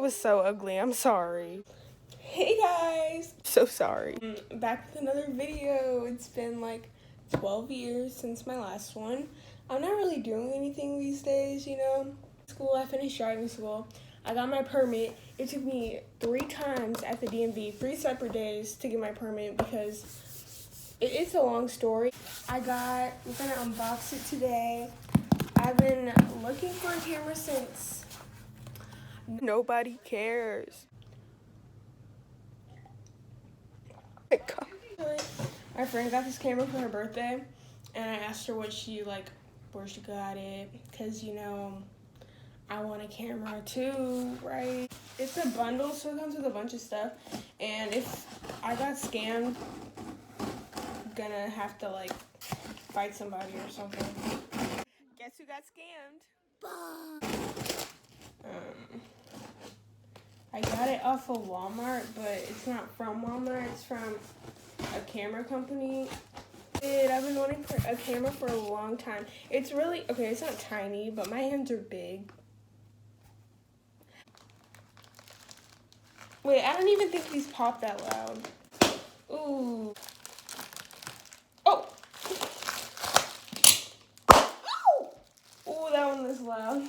was so ugly. I'm sorry. Hey guys. So sorry. Back with another video. It's been like 12 years since my last one. I'm not really doing anything these days, you know. School, I finished driving school. I got my permit. It took me 3 times at the DMV, 3 separate days to get my permit because it's a long story. we're gonna unbox it today. I've been looking for a camera since nobody cares. My God. My friend got this camera for her birthday, and I asked her where she got it, because, you know, I want a camera too, right? It's a bundle, so it comes with a bunch of stuff, and if I got scammed, I'm gonna have to, like, fight somebody or something. Guess who got scammed? I got it off of Walmart, but it's not from Walmart, it's from a camera company. I've been wanting for a camera for a long time. It's really, okay, it's not tiny, but my hands are big. Wait, I don't even think these pop that loud. Ooh. Oh! Ow! Ooh, that one was loud.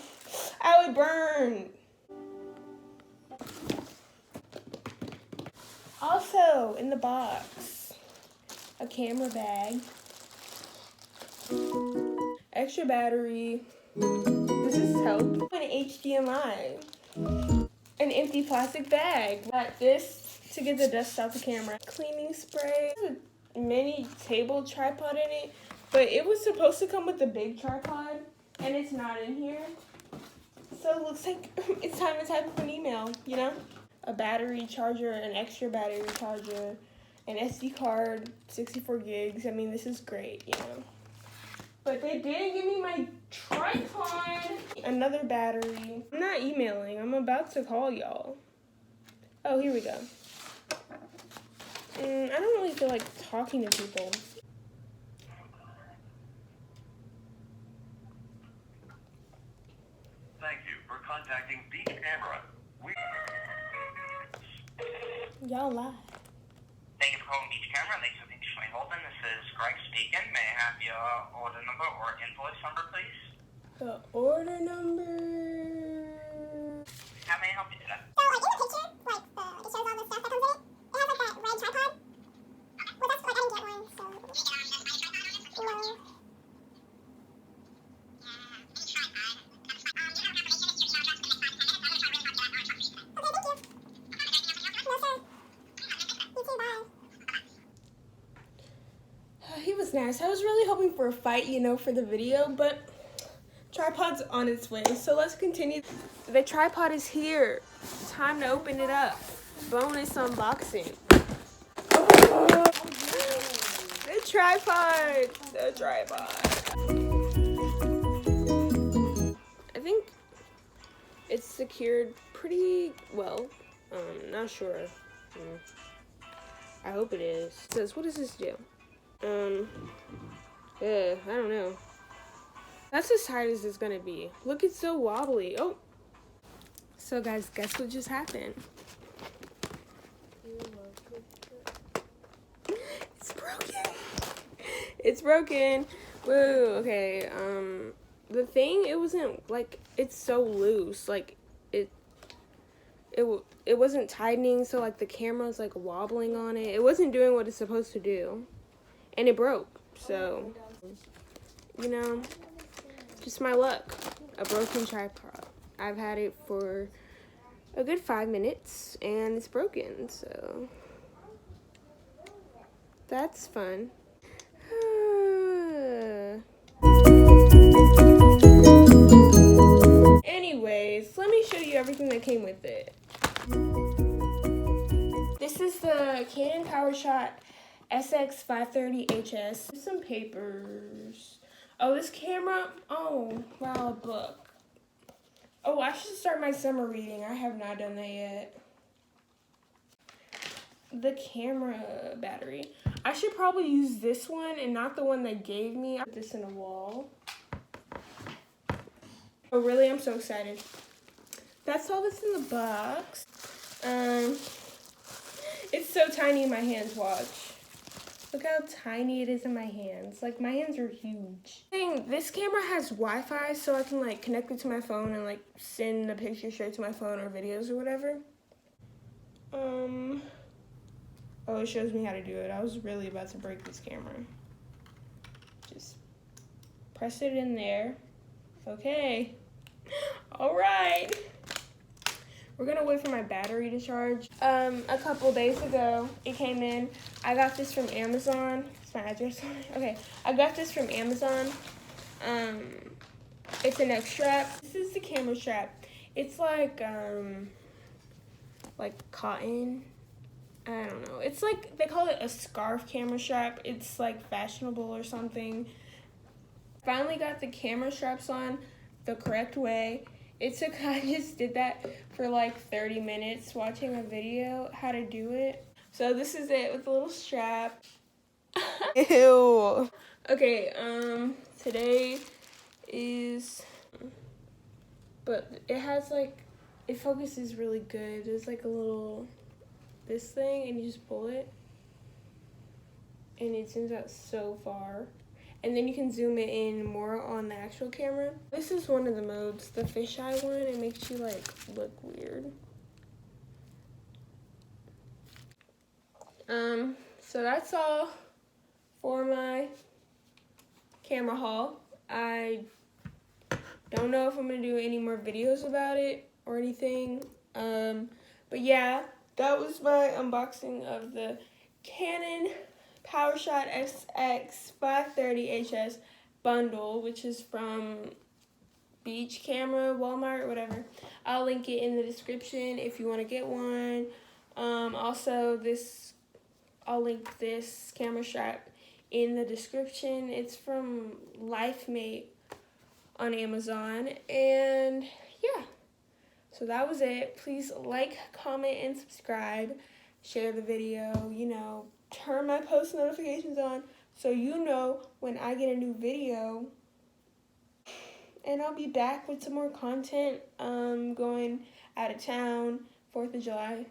I would burn. Also, in the box, a camera bag, extra battery, this is help, an HDMI, an empty plastic bag. Got this to get the dust out the camera, cleaning spray, a mini table tripod in it, but it was supposed to come with a big tripod, and it's not in here. So it looks like it's time to type up an email, you know? A battery charger, an extra battery charger, an SD card, 64 gigs. I mean, this is great, you know. But they didn't give me my tripod. Another battery. I'm not emailing. I'm about to call y'all. Oh, here we go. I don't really feel like talking to people. Thank you for contacting Beach Camera. Y'all lie. Thank you for calling Beach Camera. Thanks for patiently holding. This is Greg speaking. May I have your order number or invoice number, please? The order number. How may I help you today? So, like, in the picture, like, it shows all the stuff that comes with it. It has, like, that red tripod. Well, that's, like, I didn't get one, so. No. He was nice. I was really hoping for a fight, you know, for the video, but tripod's on its way. So let's continue. The tripod is here. Time to open it up. Bonus unboxing. Oh, the tripod. The tripod. I think it's secured pretty well. Not sure. I hope it is. It says, what does this do? I don't know. That's as tight as it's gonna be. Look, it's so wobbly. Oh. So guys, guess what just happened? It's broken. It's broken. Woo, okay. The thing, it wasn't, like, it's so loose. Like, it wasn't tightening, so, like, the camera's, like, wobbling on it. It wasn't doing what it's supposed to do. And it broke, so, you know, just my luck. A broken tripod. I've had it for a good 5 minutes, and it's broken, so that's fun. Anyways, let me show you everything that came with it. This is the Canon Powershot SX530 HS. Some papers. Oh, this camera. Oh, wow, a book. Oh, I should start my summer reading. I have not done that yet. The camera battery. I should probably use this one and not the one they gave me. I put this in a wall. Oh, really? I'm so excited. that's all that's in the box. It's so tiny in my hands, watch. Look how tiny it is in my hands. Like, my hands are huge. This camera has Wi-Fi, so I can, like, connect it to my phone and, like, send the picture straight to my phone or videos or whatever. Oh, it shows me how to do it. I was really about to break this camera. Just press it in there. Okay. All right. We're gonna wait for my battery to charge. A couple days ago, it came in. I got this from Amazon. It's my address on it. Okay, I got this from Amazon. It's a neck strap. This is the camera strap. It's like cotton. I don't know. It's like, they call it a scarf camera strap. It's like fashionable or something. Finally got the camera straps on the correct way. I just did that for like 30 minutes watching a video how to do it. So this is it with the little strap. Ew. Okay, today is, but it has like, it focuses really good. There's like a little, this thing, and you just pull it, and it zooms out so far. And then you can zoom it in more on the actual camera. This is one of the modes, the fisheye one. It makes you like look weird. So that's all for my camera haul. I don't know if I'm gonna do any more videos about it or anything. But yeah, that was my unboxing of the Canon Powershot SX530 HS bundle, which is from Beach Camera, Walmart, whatever. I'll link it in the description if you want to get one. Also, I'll link this camera strap in the description. It's from LifeMate on Amazon. And yeah, so that was it. Please like, comment, and subscribe. Share the video, you know. Turn my post notifications on so you know when I get a new video. And I'll be back with some more content. Going out of town, 4th of July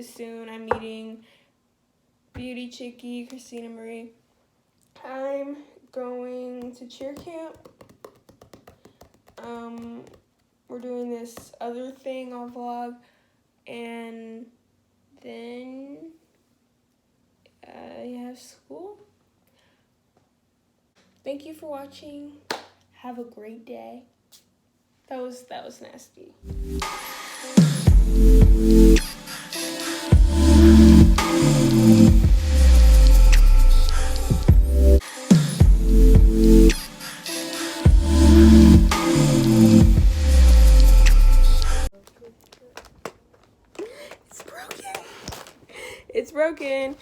soon. I'm meeting Beauty Chickie, Christina Marie. I'm going to cheer camp. We're doing this other thing on vlog, and then you have school. Thank you for watching. Have a great day. That was nasty. It's broken. It's broken.